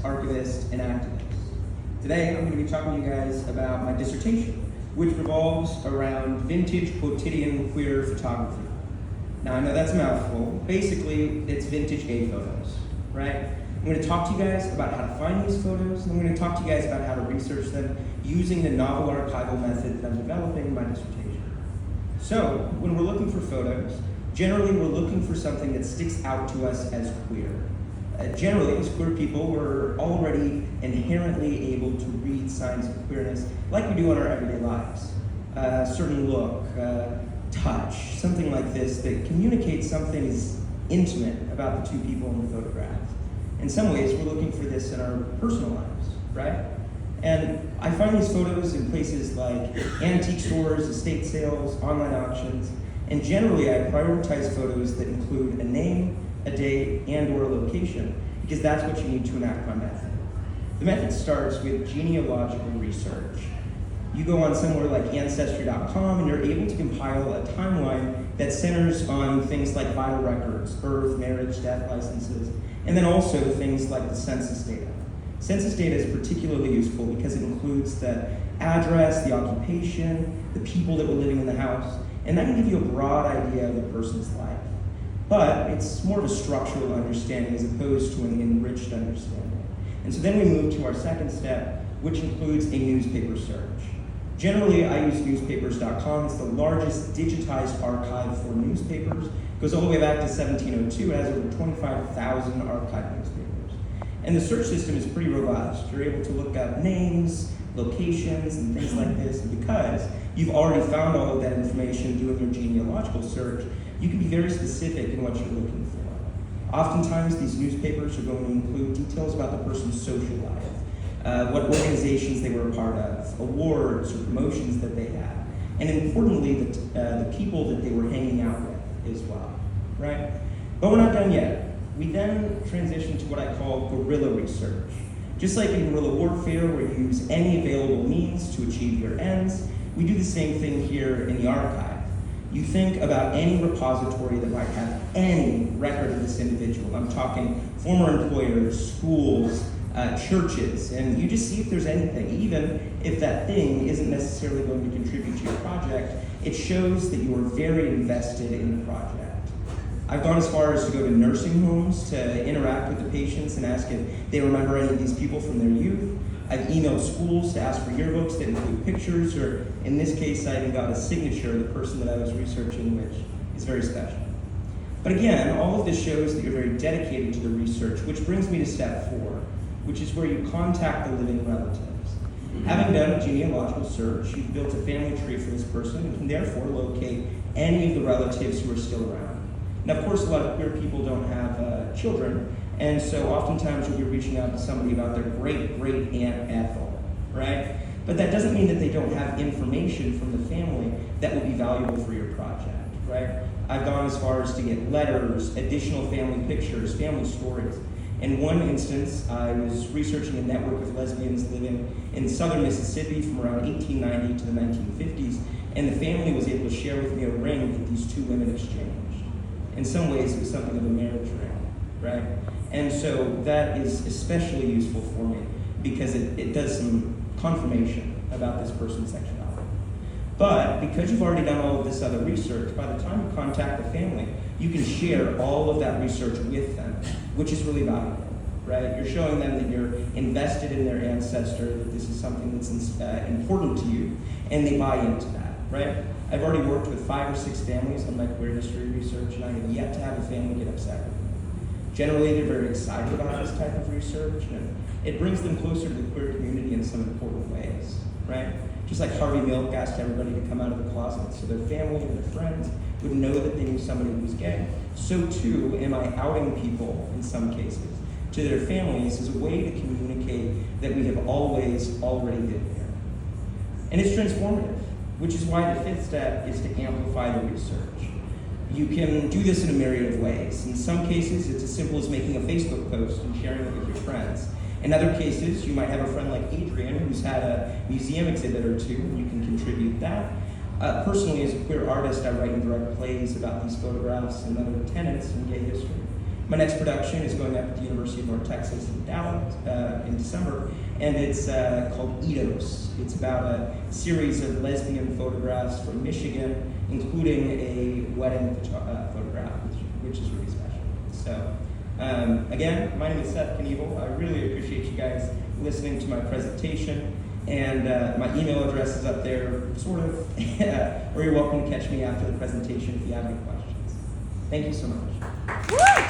archivist, and activist. Today, I'm going to be talking to you guys about my dissertation, which revolves around vintage quotidian queer photography. Now, I know that's a mouthful. Basically, it's vintage gay photos, right? I'm going to talk to you guys about how to find these photos, and I'm going to talk to you guys about how to research them using the novel archival method that I'm developing in my dissertation. So, when we're looking for photos, generally we're looking for something that sticks out to us as queer. Generally, as queer people, we're already inherently able to read signs of queerness like we do in our everyday lives. A certain look, touch, something like this that communicates something is intimate about the two people in the photograph. In some ways, we're looking for this in our personal lives, right? And I find these photos in places like antique stores, estate sales, online auctions, and generally I prioritize photos that include a name, a date, and or a location, because that's what you need to enact my method. The method starts with genealogical research. You go on somewhere like Ancestry.com and you're able to compile a timeline that centers on things like vital records, birth, marriage, death licenses, and then also things like the census data. Census data is particularly useful because it includes the address, the occupation, the people that were living in the house, and that can give you a broad idea of the person's life. But it's more of a structural understanding as opposed to an enriched understanding. And so then we move to our second step, which includes a newspaper search. Generally, I use newspapers.com. It's the largest digitized archive for newspapers. It goes all the way back to 1702. It has over 25,000 archived newspapers. And the search system is pretty robust. You're able to look up names, locations, and things like this. And because you've already found all of that information doing your genealogical search, you can be very specific in what you're looking for. Oftentimes, these newspapers are going to include details about the person's social life, what organizations they were a part of, awards or promotions that they had, and importantly, the people that they were hanging out with as well, right? But we're not done yet. We then transition to what I call guerrilla research. Just like in guerrilla warfare, where you use any available means to achieve your ends, we do the same thing here in the archive. You think about any repository that might have any record of this individual. I'm talking former employers, schools, churches, and you just see if there's anything. Even if that thing isn't necessarily going to contribute to your project, it shows that you are very invested in the project. I've gone as far as to go to nursing homes to interact with the patients and ask if they remember any of these people from their youth. I've emailed schools to ask for yearbooks that include pictures, or in this case, I even got a signature of the person that I was researching, which is very special. But again, all of this shows that you're very dedicated to the research, which brings me to step 4, which is where you contact the living relatives. Having done a genealogical search, you've built a family tree for this person and can therefore locate any of the relatives who are still around. Now, of course, a lot of queer people don't have children, and so oftentimes you'll be reaching out to somebody about their great-great-aunt Ethel, right? But that doesn't mean that they don't have information from the family that will be valuable for your project, right? I've gone as far as to get letters, additional family pictures, family stories. In one instance, I was researching a network of lesbians living in southern Mississippi from around 1890 to the 1950s, and the family was able to share with me a ring that these two women exchanged. In some ways, it was something of a marriage ring, right? And so that is especially useful for me because it does some confirmation about this person's sexuality. But because you've already done all of this other research, by the time you contact the family, you can share all of that research with them, which is really valuable, right? You're showing them that you're invested in their ancestor, that this is something that's important to you, and they buy into that, right? I've already worked with 5 or 6 families on my queer history research, and I have yet to have a family get upset with me. Generally, they're very excited about this type of research, and it brings them closer to the queer community in some important ways, right? Just like Harvey Milk asked everybody to come out of the closet so their family and their friends would know that they knew somebody who was gay, so too am I outing people, in some cases, to their families as a way to communicate that we have always already been here. And it's transformative, which is why the 5th step is to amplify the research. You can do this in a myriad of ways. In some cases, it's as simple as making a Facebook post and sharing it with your friends. In other cases, you might have a friend like Adrian who's had a museum exhibit or 2, and you can contribute that. Personally, as a queer artist, I write and direct plays about these photographs and other tenets in gay history. My next production is going up at the University of North Texas in Dallas, in December, and it's called Eidos. It's about a series of lesbian photographs from Michigan, including a wedding photograph, which is really special. So, again, my name is Seth Knievel. I really appreciate you guys listening to my presentation, and my email address is up there, sort of, or you're welcome to catch me after the presentation if you have any questions. Thank you so much.